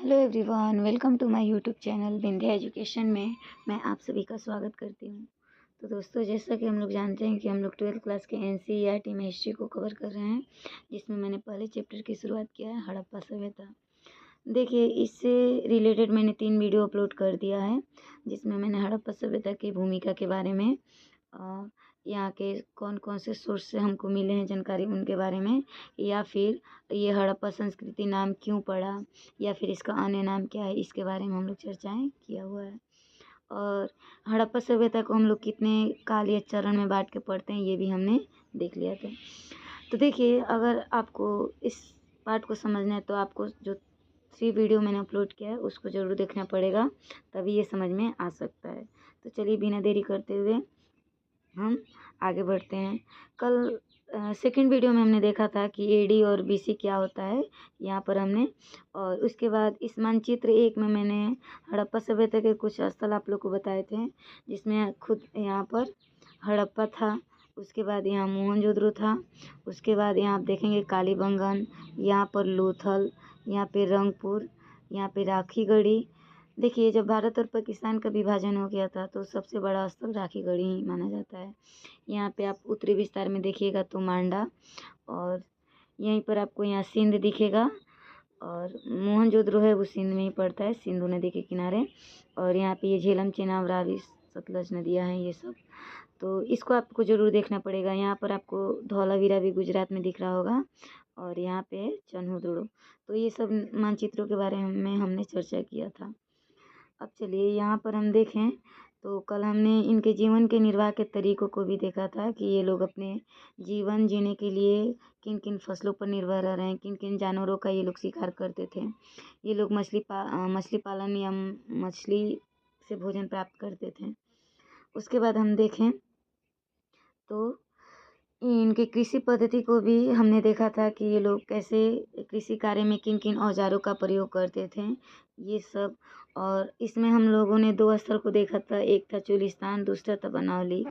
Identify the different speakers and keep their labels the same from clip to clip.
Speaker 1: Hello everyone, welcome to my YouTube channel Vindhya education में मैं आप सभी का स्वागत करती हूँ। तो दोस्तों, जैसा कि हम लोग जानते हैं कि हम लोग 12th क्लास के एनसीईआरटी में हिस्ट्री को कवर कर रहे हैं, जिसमें मैंने पहले चैप्टर की शुरुआत किया है हड़प्पा सभ्यता। देखिए, इससे रिलेटेड मैंने 3 वीडियो अपलोड कर दिया है, जिसमें मैंने हड़प्पा सभ्यता की भूमिका के बारे में, यहाँ के कौन कौन से सोर्स से हमको मिले हैं जानकारी उनके बारे में, या फिर ये हड़प्पा संस्कृति नाम क्यों पड़ा, या फिर इसका अन्य नाम क्या है, इसके बारे में हम लोग चर्चाएं किया हुआ है। और हड़प्पा सभ्यता को हम लोग कितने काल या चरण में बांट के पढ़ते हैं, ये भी हमने देख लिया था। तो देखिए, अगर आपको इस पार्ट को समझना है तो आपको जो 3 वीडियो मैंने अपलोड किया है उसको ज़रूर देखना पड़ेगा, तभी ये समझ में आ सकता है। तो चलिए, बिना देरी करते हुए हम आगे बढ़ते हैं। कल सेकंड वीडियो में हमने देखा था कि एडी और बीसी क्या होता है, यहाँ पर हमने, और उसके बाद इस मानचित्र 1 में मैंने हड़प्पा सभ्यता के कुछ स्थल आप लोग को बताए थे, जिसमें खुद यहाँ पर हड़प्पा था, उसके बाद यहाँ मोहनजोदड़ो था, उसके बाद यहाँ आप देखेंगे कालीबंगन, यहाँ पर लोथल, यहाँ पे रंगपुर, यहाँ पे राखीगढ़ी। देखिए, जब भारत और पाकिस्तान का विभाजन हो गया था तो सबसे बड़ा स्थल राखीगढ़ी ही माना जाता है। यहाँ पे आप उत्तरी विस्तार में देखिएगा तो मांडा, और यहीं पर आपको यहाँ सिंध दिखेगा, और मोहनजोदड़ो है वो सिंध में ही पड़ता है, सिंधु नदी के किनारे। और यहाँ पे ये झेलम, चेनाब, रावी, सतलज नदियाँ हैं ये सब। तो इसको आपको ज़रूर देखना पड़ेगा। यहाँ पर आपको धौलावीरा भी गुजरात में दिख रहा होगा, और यहाँ पे चन्हुदुड़ो। तो ये सब मानचित्रों के बारे में हमने चर्चा किया था। अब चलिए, यहाँ पर हम देखें तो कल हमने इनके जीवन के निर्वाह के तरीकों को भी देखा था कि ये लोग अपने जीवन जीने के लिए किन किन फसलों पर निर्भर रह रहे हैं, किन किन जानवरों का ये लोग शिकार करते थे। ये लोग मछली पालन या मछली से भोजन प्राप्त करते थे। उसके बाद हम देखें तो इनके कृषि पद्धति को भी हमने देखा था कि ये लोग कैसे कृषि कार्य में किन किन औजारों का प्रयोग करते थे, ये सब। और इसमें हम लोगों ने 2 स्थल को देखा था, एक था चुलिस्तान, दूसरा था बनौली।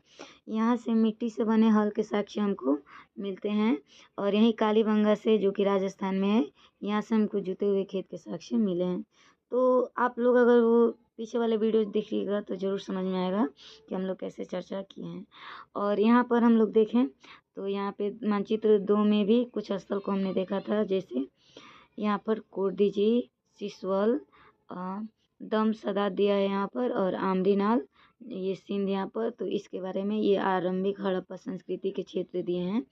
Speaker 1: यहाँ से मिट्टी से बने हल के साक्ष्य हमको मिलते हैं, और यहीं कालीबंगा से, जो कि राजस्थान में है, यहाँ से हमको जुते हुए खेत के साक्ष्य मिले हैं। तो आप लोग अगर वो पीछे वाले वीडियो देखिएगा तो ज़रूर समझ में आएगा कि हम लोग कैसे चर्चा किए हैं। और यहाँ पर हम लोग देखें तो यहाँ पे मानचित्र 2 में भी कुछ स्थल को हमने देखा था, जैसे यहाँ पर कोरडीजी, सिसवल, दम सदा दिया है यहाँ पर, और आमरीनाल, ये सिंध यहाँ पर। तो इसके बारे में ये आरंभिक हड़प्पा संस्कृति के क्षेत्र दिए हैं,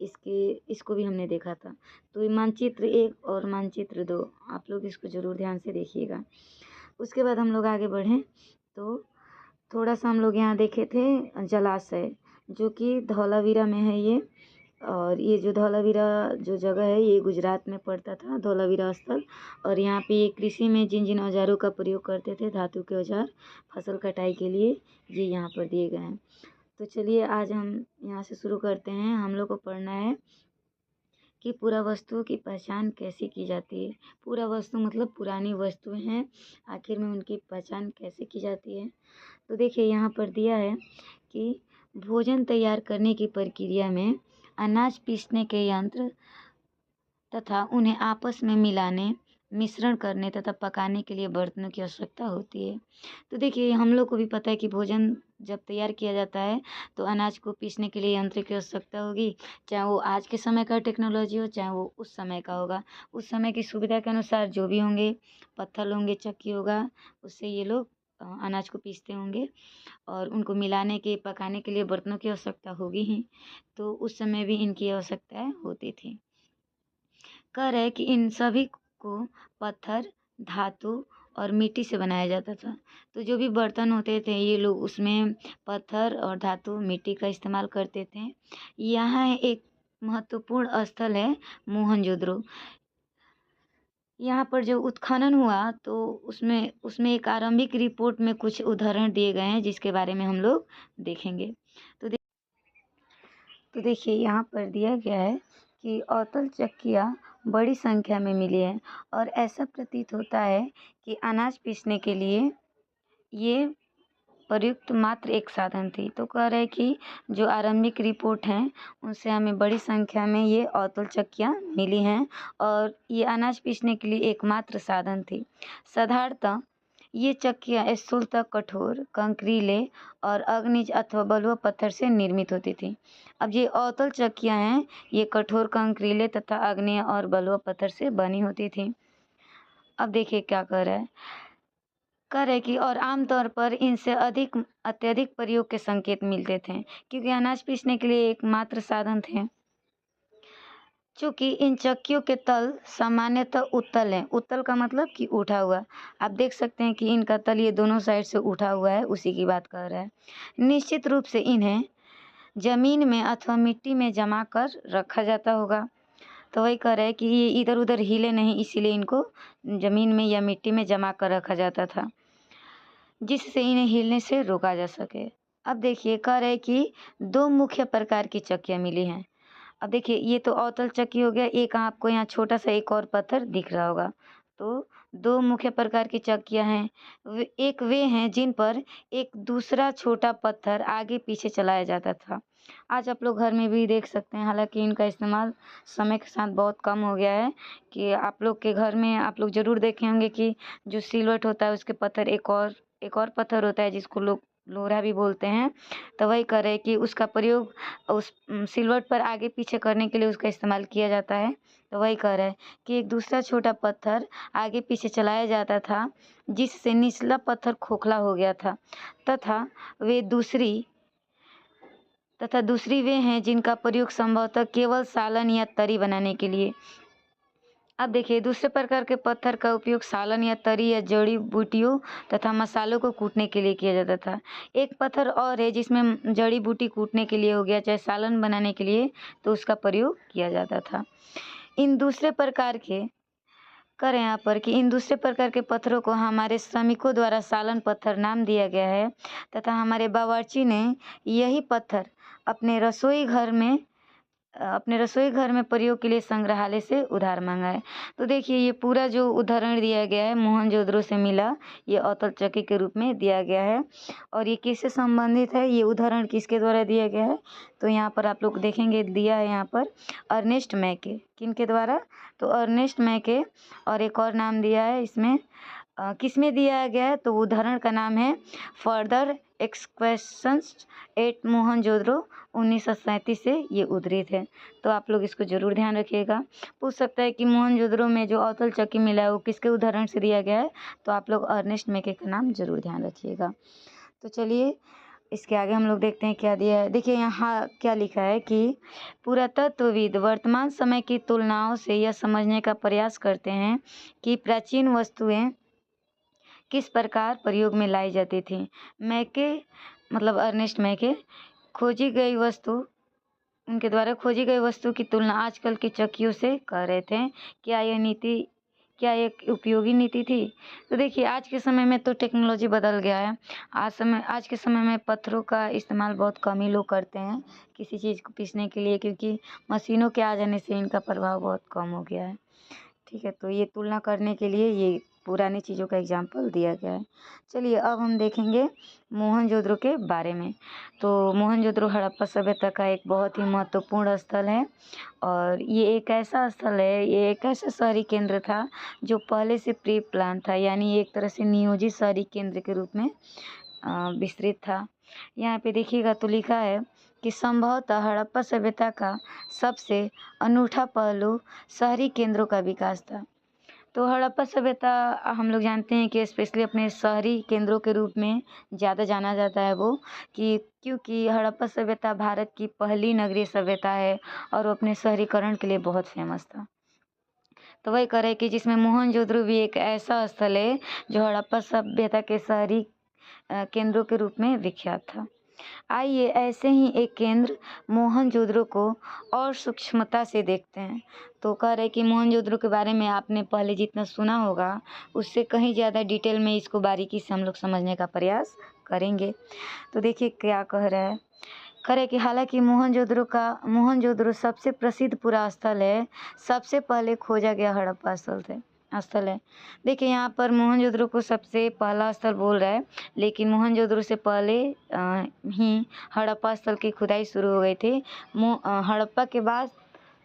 Speaker 1: इसको भी हमने देखा था। तो ये मानचित्र 1 और मानचित्र 2 आप लोग इसको ज़रूर ध्यान से देखिएगा। उसके बाद हम लोग आगे बढ़ें तो थोड़ा सा हम लोग यहाँ देखे थे जलाशय, जो कि धौलावीरा में है ये। और ये जो धौलावीरा जो जगह है ये गुजरात में पड़ता था, धौलावीरा स्थल। और यहाँ पे ये कृषि में जिन जिन औजारों का प्रयोग करते थे, धातु के औजार फसल कटाई के लिए, ये यहाँ पर दिए गए हैं। तो चलिए, आज हम यहाँ से शुरू करते हैं। हम लोग को पढ़ना है कि पुरावस्तुओं की पहचान कैसे की जाती है। पुरावस्तु मतलब पुरानी वस्तुएं हैं, आखिर में उनकी पहचान कैसे की जाती है। तो देखिए, यहाँ पर दिया है कि भोजन तैयार करने की प्रक्रिया में अनाज पीसने के यंत्र तथा उन्हें आपस में मिलाने, मिश्रण करने तथा पकाने के लिए बर्तनों की आवश्यकता होती है। तो देखिए, हम लोग को भी पता है कि भोजन जब तैयार किया जाता है तो अनाज को पीसने के लिए यंत्र की आवश्यकता होगी, चाहे वो आज के समय का टेक्नोलॉजी हो, चाहे वो उस समय का होगा। उस समय की सुविधा के अनुसार जो भी होंगे, पत्थर होंगे, चक्की होगा, उससे ये लोग अनाज को पीसते होंगे, और उनको मिलाने के, पकाने के लिए बर्तनों की आवश्यकता होगी ही। तो उस समय भी इनकी आवश्यकताएं होती थी। कह रहे कि इन सभी को पत्थर, धातु और मिट्टी से बनाया जाता था। तो जो भी बर्तन होते थे ये लोग उसमें पत्थर और धातु, मिट्टी का इस्तेमाल करते थे। यहाँ एक महत्वपूर्ण स्थल है मोहनजोदड़ो। यहाँ पर जो उत्खनन हुआ तो उसमें उसमें एक आरंभिक रिपोर्ट में कुछ उदाहरण दिए गए हैं, जिसके बारे में हम लोग देखेंगे। तो देखिए, यहाँ पर दिया गया है कि औतल चक्कियाँ बड़ी संख्या में मिली हैं, और ऐसा प्रतीत होता है कि अनाज पीसने के लिए ये प्रयुक्त मात्र एक साधन थी। तो कह रहे कि जो आरंभिक रिपोर्ट हैं उनसे हमें बड़ी संख्या में ये अवतल चक्कियाँ मिली हैं और ये अनाज पीसने के लिए एकमात्र साधन थी। साधारणतः ये चक्कियाँ स्थूलतः कठोर, कंकरीले और अग्निज अथवा बलुआ पत्थर से निर्मित होती थी। अब ये अवतल चक्कियाँ हैं, ये कठोर, कंकरीले तथा आग्नेय और बलुआ पत्थर से बनी होती थी। अब देखिए क्या कह रहा है, कह रहे कि और आमतौर पर इनसे अत्यधिक प्रयोग के संकेत मिलते थे, क्योंकि अनाज पीसने के लिए एकमात्र साधन थे। चूँकि इन चक्कियों के तल सामान्यतः उत्तल हैं, उत्तल का मतलब कि उठा हुआ। आप देख सकते हैं कि इनका तल ये दोनों साइड से उठा हुआ है, उसी की बात कर रहा है। निश्चित रूप से इन्हें जमीन में अथवा मिट्टी में जमा कर रखा जाता होगा। तो वही कह रहे हैं कि ये इधर उधर हिले नहीं, इसीलिए इनको जमीन में या मिट्टी में जमा कर रखा जाता था, जिससे इन्हें हिलने से रोका जा सके। अब देखिए कह रहे हैं कि 2 मुख्य प्रकार की चक्कियाँ मिली हैं। अब देखिए ये तो अवतल चक्की हो गया, एक आपको यहाँ छोटा सा एक और पत्थर दिख रहा होगा। तो 2 मुख्य प्रकार की चक्कियाँ हैं। एक वे हैं जिन पर एक दूसरा छोटा पत्थर आगे पीछे चलाया जाता था। आज आप लोग घर में भी देख सकते हैं, हालांकि इनका इस्तेमाल समय के साथ बहुत कम हो गया है, कि आप लोग के घर में आप लोग ज़रूर देखे होंगे कि जो सिलवट होता है उसके पत्थर एक और पत्थर होता है जिसको लोग लोढ़ा भी बोलते हैं। तो वही कह रहे हैं कि उसका प्रयोग उस सिलवट पर आगे पीछे करने के लिए उसका इस्तेमाल किया जाता है। तो वही कह रहे हैं कि एक दूसरा छोटा पत्थर आगे पीछे चलाया जाता था, जिससे निचला पत्थर खोखला हो गया था तथा दूसरी वे हैं जिनका प्रयोग संभवतः केवल सालन या तरी बनाने के लिए। अब देखिए दूसरे प्रकार के पत्थर का उपयोग सालन या तरी या जड़ी बूटियों तथा मसालों को कूटने के लिए किया जाता था। एक पत्थर और है जिसमें जड़ी बूटी कूटने के लिए हो गया, चाहे सालन बनाने के लिए, तो उसका प्रयोग किया जाता था। इन दूसरे प्रकार के यहाँ पर कि इन दूसरे प्रकार के पत्थरों को हमारे श्रमिकों द्वारा सालन पत्थर नाम दिया गया है तथा हमारे बावर्ची ने यही पत्थर अपने रसोई घर में प्रयोग के लिए संग्रहालय से उधार मांगा है। तो देखिए ये पूरा जो उदाहरण दिया गया है मोहनजोदड़ो से मिला, ये अवतल चक्की के रूप में दिया गया है। और ये किससे संबंधित है, ये उदाहरण किसके द्वारा दिया गया है, तो यहाँ पर आप लोग देखेंगे दिया है यहाँ पर अर्नेस्ट मैके, किनके द्वारा, तो अर्नेस्ट मैके। और एक और नाम दिया है इसमें, किसमें दिया गया है, तो उदाहरण का नाम है फर्दर एक्सक्वेशंस एट मोहनजोदड़ो 1937 से ये उद्धृत है। तो आप लोग इसको जरूर ध्यान रखिएगा। पूछ सकता है कि मोहनजोदड़ो में जो अवतल चक्की मिला है वो किसके उदाहरण से दिया गया है, तो आप लोग अर्नेस्ट मैके का नाम जरूर ध्यान रखिएगा। तो चलिए इसके आगे हम लोग देखते हैं क्या दिया है। देखिए यहाँ क्या लिखा है कि पुरातत्वविद वर्तमान समय की तुलनाओं से यह समझने का प्रयास करते हैं कि प्राचीन वस्तुएं किस प्रकार प्रयोग में लाई जाती थी। मैके मतलब अर्नेस्ट मैके उनके द्वारा खोजी गई वस्तु की तुलना आजकल की चक्कियों से कर रहे थे। क्या एक उपयोगी नीति थी। तो देखिए आज के समय में तो टेक्नोलॉजी बदल गया है। आज के समय में पत्थरों का इस्तेमाल बहुत कम ही लोग करते हैं किसी चीज़ को पीसने के लिए, क्योंकि मशीनों के आ जाने से इनका प्रभाव बहुत कम हो गया है। ठीक है, तो ये तुलना करने के लिए ये पुरानी चीज़ों का एग्जाम्पल दिया गया है। चलिए अब हम देखेंगे मोहनजोदड़ो के बारे में। तो मोहनजोदड़ो हड़प्पा सभ्यता का एक बहुत ही महत्वपूर्ण स्थल है और ये एक ऐसा स्थल है, ये एक ऐसा शहरी केंद्र था जो पहले से प्री प्लान था, यानी एक तरह से नियोजित शहरी केंद्र के रूप में विस्तृत था। यहाँ पे देखिएगा तो लिखा है कि संभवतः हड़प्पा सभ्यता का सबसे अनूठा पहलू शहरी केंद्रों का विकास था। तो हड़प्पा सभ्यता हम लोग जानते हैं कि स्पेशली अपने शहरी केंद्रों के रूप में ज़्यादा जाना जाता है वो, कि क्योंकि हड़प्पा सभ्यता भारत की पहली नगरीय सभ्यता है और वो अपने शहरीकरण के लिए बहुत फेमस था। तो वही करें कि जिसमें मोहनजोदड़ो भी एक ऐसा स्थल है जो हड़प्पा सभ्यता के शहरी केंद्रों के रूप में विख्यात था। आइए ऐसे ही एक केंद्र मोहनजोदड़ो को और सूक्ष्मता से देखते हैं। तो कह रहे कि मोहनजोदड़ो के बारे में आपने पहले जितना सुना होगा उससे कहीं ज़्यादा डिटेल में इसको बारीकी से हम लोग समझने का प्रयास करेंगे। तो देखिए क्या कह रहा है, कह रहे कि हालांकि मोहनजोदड़ो सबसे प्रसिद्ध पुरा स्थल है, सबसे पहले खोजा गया हड़प्पा स्थल थे। स्थल है। देखिए यहाँ पर मोहनजोदड़ो को सबसे पहला स्थल बोल रहा है, लेकिन मोहनजोदड़ो से पहले ही हड़प्पा स्थल की खुदाई शुरू हो गई थी। हड़प्पा के बाद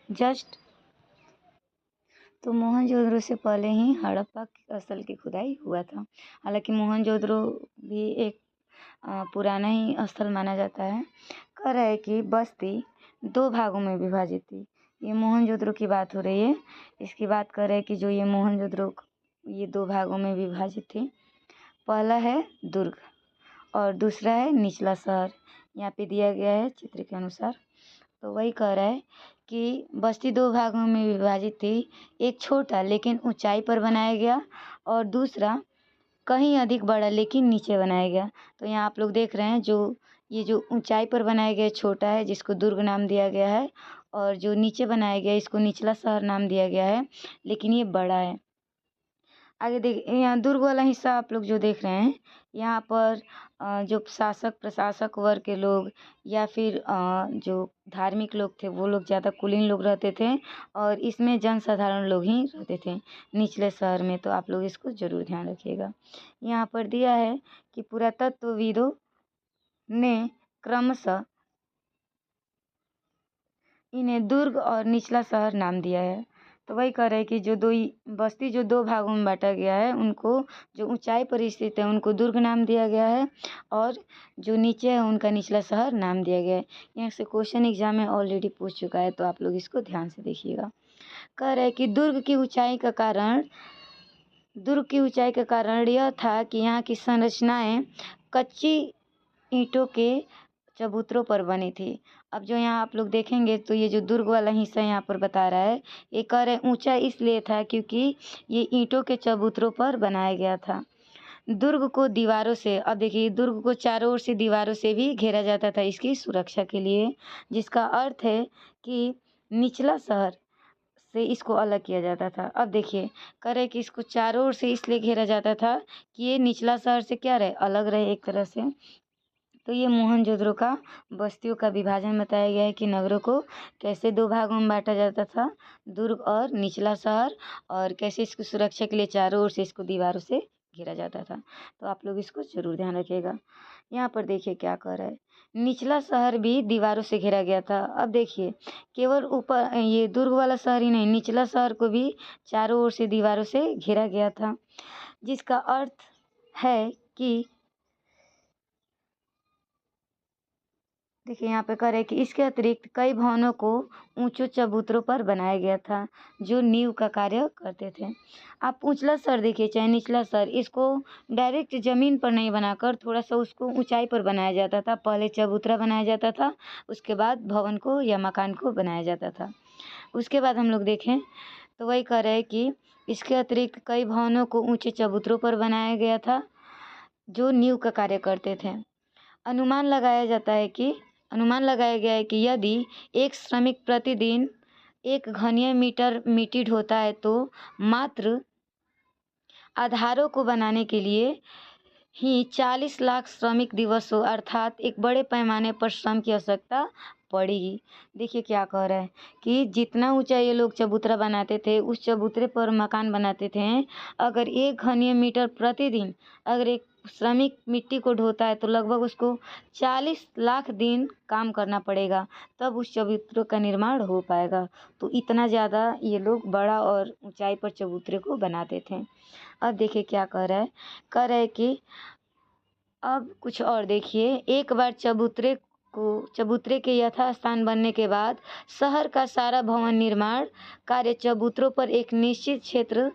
Speaker 1: जस्ट तो मोहनजोदड़ो से पहले ही हड़प्पा स्थल की खुदाई हुआ था। हालांकि मोहनजोदड़ो भी एक पुराना ही स्थल माना जाता है। कह रहा है कि बस्ती 2 भागों में विभाजित थी। ये मोहनजोदड़ो की बात हो रही है। इसकी बात कर रहे हैं कि जो ये मोहनजोदड़ो ये 2 भागों में विभाजित थी। पहला है दुर्ग और दूसरा है निचला शहर। यहाँ पे दिया गया है चित्र के अनुसार। तो वही कह रहा है कि बस्ती 2 भागों में विभाजित थी। एक छोटा लेकिन ऊंचाई पर बनाया गया और दूसरा कहीं अधिक बड़ा लेकिन नीचे बनाया गया। तो यहाँ आप लोग देख रहे हैं ये जो ऊंचाई पर बनाया गया छोटा है, जिसको दुर्ग नाम दिया गया है, और जो नीचे बनाया गया इसको निचला शहर नाम दिया गया है, लेकिन ये बड़ा है। आगे देखिए यहाँ दुर्ग वाला हिस्सा आप लोग जो देख रहे हैं, यहाँ पर जो शासक प्रशासक वर्ग के लोग या फिर जो धार्मिक लोग थे वो लोग ज़्यादा कुलीन लोग रहते थे, और इसमें जनसाधारण लोग ही रहते थे निचले शहर में। तो आप लोग इसको ज़रूर ध्यान रखिएगा। यहाँ पर दिया है कि पुरातत्वविदों ने क्रमशः इन्हें दुर्ग और निचला शहर नाम दिया है। तो वही कह रहे हैं कि बस्ती जो 2 भागों में बांटा गया है, उनको जो ऊंचाई पर स्थित है उनको दुर्ग नाम दिया गया है, और जो नीचे है उनका निचला शहर नाम दिया गया है। यहाँ से क्वेश्चन एग्जाम में ऑलरेडी पूछ चुका है, तो आप लोग इसको ध्यान से देखिएगा। कह रहे हैं कि दुर्ग की ऊंचाई का कारण यह था कि यहाँ की संरचनाएं कच्ची ईंटों के चबूतरों पर बनी थी। अब जो यहाँ आप लोग देखेंगे तो ये जो दुर्ग वाला हिस्सा यहाँ पर बता रहा है, ये कह रहे ऊंचा इसलिए था क्योंकि ये ईंटों के चबूतरों पर बनाया गया था। दुर्ग को दीवारों से, अब देखिए दुर्ग को चारों ओर से दीवारों से भी घेरा जाता था इसकी सुरक्षा के लिए, जिसका अर्थ है कि निचला शहर से इसको अलग किया जाता था। अब देखिए कह रहे कि इसको चारों ओर से इसलिए घेरा जाता था कि ये निचला शहर से क्या रहे, अलग रहे एक तरह से। तो ये मोहनजोदड़ो का बस्तियों का विभाजन बताया गया है कि नगरों को कैसे 2 भागों में बांटा जाता था, दुर्ग और निचला शहर, और कैसे इसकी सुरक्षा के लिए चारों ओर से इसको दीवारों से घेरा जाता था। तो आप लोग इसको जरूर ध्यान रखिएगा। यहाँ पर देखिए क्या कह रहा है, निचला शहर भी दीवारों से घेरा गया था। अब देखिए केवल ऊपर ये दुर्ग वाला शहर ही नहीं, निचला शहर को भी चारों ओर से दीवारों से घेरा गया था, जिसका अर्थ है कि देखिए यहाँ पे कह रहे हैं कि इसके अतिरिक्त कई भवनों को ऊंचे चबूतरों पर बनाया गया था जो नींव का कार्य करते थे। आप ऊंचला सर देखिए चाहे निचला सर, इसको डायरेक्ट जमीन पर नहीं बनाकर थोड़ा सा उसको ऊंचाई पर बनाया जाता था। पहले चबूतरा बनाया जाता था, उसके बाद भवन को या मकान को बनाया जाता था। उसके बाद हम लोग देखें तो वही कह रहे हैं कि इसके अतिरिक्त कई भवनों को ऊंचे चबूतरों पर बनाया गया था जो नींव का कार्य करते थे। अनुमान लगाया गया है कि यदि एक श्रमिक प्रतिदिन 1 घनीय मीटर मिट्टी ढोता है तो मात्र आधारों को बनाने के लिए ही 40 लाख श्रमिक दिवसों अर्थात एक बड़े पैमाने पर श्रम की आवश्यकता पड़ेगी। देखिए क्या कह रहा है कि जितना ऊंचा ये लोग चबूतरा बनाते थे, उस चबूतरे पर मकान बनाते थे, अगर 1 घनीय मीटर प्रतिदिन अगर एक श्रमिक मिट्टी को ढोता है तो लगभग उसको 40 लाख दिन काम करना पड़ेगा, तब उस चबूतरे का निर्माण हो पाएगा। तो इतना ज़्यादा ये लोग बड़ा और ऊंचाई पर चबूतरे को बनाते थे। अब देखिए क्या कह रहा है कि अब कुछ और देखिए, एक बार चबूतरे के यथास्थान बनने के बाद शहर का सारा भवन निर्माण कार्य चबूतरों पर एक निश्चित क्षेत्र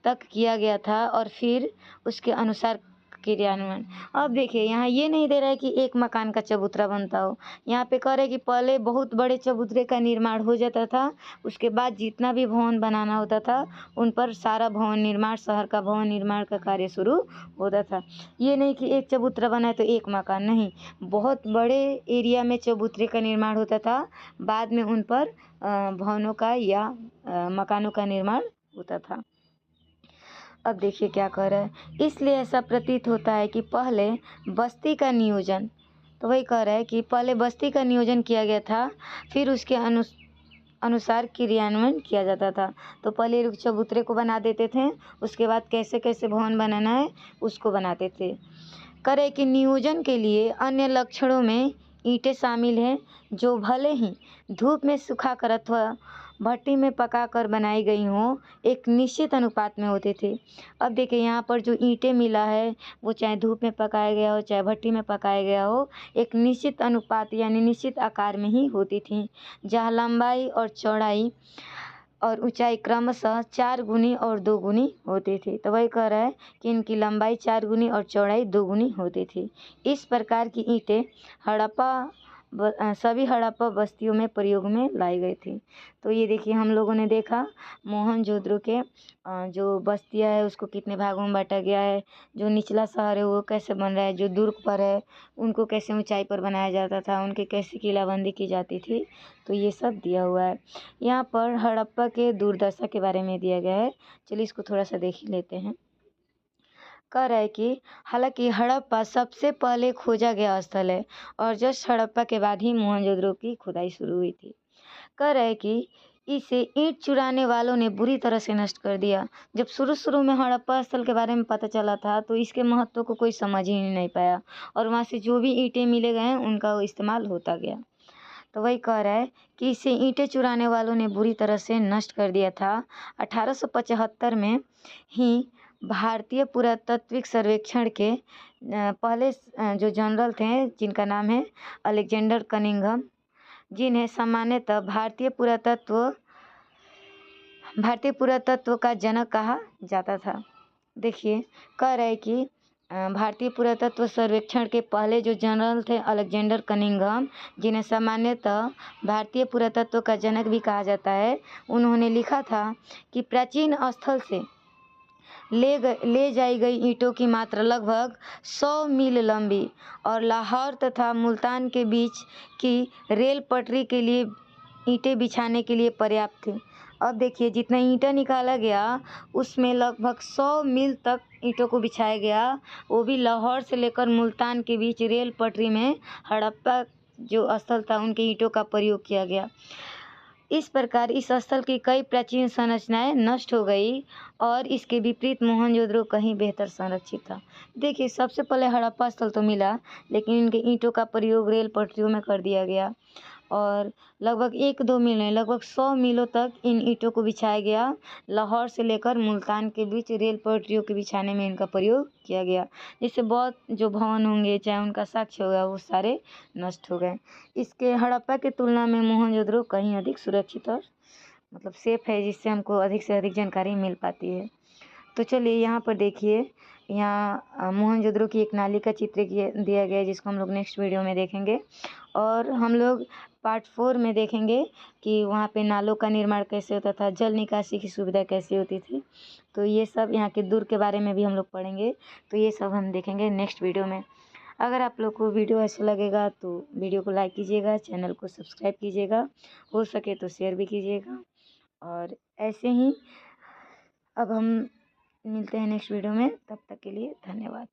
Speaker 1: तक किया गया था और फिर उसके अनुसार क्रियान्वयन। अब देखिए यहाँ ये नहीं दे रहा है कि एक मकान का चबूतरा बनता हो, यहाँ पे कह रहे कि पहले बहुत बड़े चबूतरे का निर्माण हो जाता था, उसके बाद जितना भी भवन बनाना होता था उन पर सारा भवन निर्माण, शहर का भवन निर्माण का कार्य शुरू होता था। ये नहीं कि एक चबूतरा बना है तो एक मकान, नहीं, बहुत बड़े एरिया में चबूतरे का निर्माण होता था, बाद में उन पर भवनों का या मकानों का निर्माण होता था। अब देखिए क्या कह रहा है, इसलिए ऐसा प्रतीत होता है कि पहले बस्ती का नियोजन, तो वही कह रहा है कि पहले बस्ती का नियोजन किया गया था, फिर उसके अनुसार क्रियान्वयन किया जाता था। तो पहले लोग चबूतरे को बना देते थे, उसके बाद कैसे कैसे भवन बनाना है उसको बनाते थे। करे कि नियोजन के लिए अन्य लक्षणों में ईंटें शामिल हैं, जो भले ही धूप में सुखाकर अथवा भट्टी में पकाकर बनाई गई हों, एक निश्चित अनुपात में होते थे। अब देखिए यहाँ पर जो ईंटें मिला है, वो चाहे धूप में पकाया गया हो चाहे भट्टी में पकाया गया हो, एक निश्चित अनुपात यानी निश्चित आकार में ही होती थी, जहाँ लंबाई और चौड़ाई और ऊंचाई क्रमशः 4 गुनी और 2 गुनी होती थी। तो वही कह रहा है कि इनकी लंबाई 4 गुनी और चौड़ाई 2 गुनी होती थी। इस प्रकार की ईंटें सभी हड़प्पा बस्तियों में प्रयोग में लाई गई थी। तो ये देखिए हम लोगों ने देखा मोहनजोदड़ो के जो बस्तियाँ है उसको कितने भागों में बांटा गया है, जो निचला शहर है वो कैसे बन रहा है, जो दुर्ग पर है उनको कैसे ऊंचाई पर बनाया जाता था, उनकी कैसे किलाबंदी की जाती थी, तो ये सब दिया हुआ है। यहाँ पर हड़प्पा के दुर्दशा के बारे में दिया गया है। चलिए इसको थोड़ा सा देख ही लेते हैं। कह रहा है कि हालांकि हड़प्पा सबसे पहले खोजा गया स्थल है और जस्ट हड़प्पा के बाद ही मोहनजोदड़ो की खुदाई शुरू हुई थी। कह रहा है कि इसे ईंट चुराने वालों ने बुरी तरह से नष्ट कर दिया। जब शुरू में हड़प्पा स्थल के बारे में पता चला था तो इसके महत्व को कोई समझ ही नहीं पाया और वहाँ से जो भी ईंटें मिले गए उनका इस्तेमाल होता गया। तो वही कह रहा है कि इसे ईंटें चुराने वालों ने बुरी तरह से नष्ट कर दिया था। 1875 में ही भारतीय पुरातात्विक सर्वेक्षण के पहले जो जनरल थे जिनका नाम है अलेक्जेंडर कनिंघम, जिन्हें सामान्यतः भारतीय पुरातत्व का जनक कहा जाता था। देखिए कह रहा है कि भारतीय पुरातत्व सर्वेक्षण के पहले जो जनरल थे अलेक्जेंडर कनिंघम, जिन्हें सामान्यतः भारतीय पुरातत्व का जनक भी कहा जाता है, उन्होंने लिखा था कि प्राचीन स्थल से ले जाई गई ईंटों की मात्रा लगभग 100 मील लंबी और लाहौर तथा मुल्तान के बीच की रेल पटरी के लिए ईंटें बिछाने के लिए पर्याप्त थी। अब देखिए जितना ईंटा निकाला गया उसमें लगभग 100 मील तक ईंटों को बिछाया गया, वो भी लाहौर से लेकर मुल्तान के बीच रेल पटरी में हड़प्पा जो स्थल था उनके ईंटों का प्रयोग किया गया। इस प्रकार इस स्थल की कई प्राचीन संरचनाएं नष्ट हो गई और इसके विपरीत मोहनजोदड़ो कहीं बेहतर संरक्षित था। देखिए सबसे पहले हड़प्पा स्थल तो मिला, लेकिन इनके ईंटों का प्रयोग रेल पटरियों में कर दिया गया और लगभग 1-2 मील नहीं लगभग 100 मीलों तक इन ईंटों को बिछाया गया। लाहौर से लेकर मुल्तान के बीच रेल पटरियों के बिछाने में इनका प्रयोग किया गया, जिससे बहुत जो भवन होंगे चाहे उनका साक्ष्य होगा वो सारे नष्ट हो गए। इसके हड़प्पा की तुलना में मोहनजोदड़ो कहीं अधिक सुरक्षित और मतलब सेफ है, जिससे हमको अधिक से अधिक जानकारी मिल पाती है। तो चलिए यहाँ पर देखिए, यहाँ मोहनजोदड़ो की एक नाली का चित्र दिया गया है जिसको हम लोग नेक्स्ट वीडियो में देखेंगे और हम लोग पार्ट 4 में देखेंगे कि वहाँ पे नालों का निर्माण कैसे होता था, जल निकासी की सुविधा कैसी होती थी। तो ये सब यहाँ के दुर्ग के बारे में भी हम लोग पढ़ेंगे, तो ये सब हम देखेंगे नेक्स्ट वीडियो में। अगर आप लोग को वीडियो अच्छा लगेगा तो वीडियो को लाइक कीजिएगा, चैनल को सब्सक्राइब कीजिएगा, हो सके तो शेयर भी कीजिएगा। और ऐसे ही अब हम मिलते हैं नेक्स्ट वीडियो में, तब तक के लिए धन्यवाद।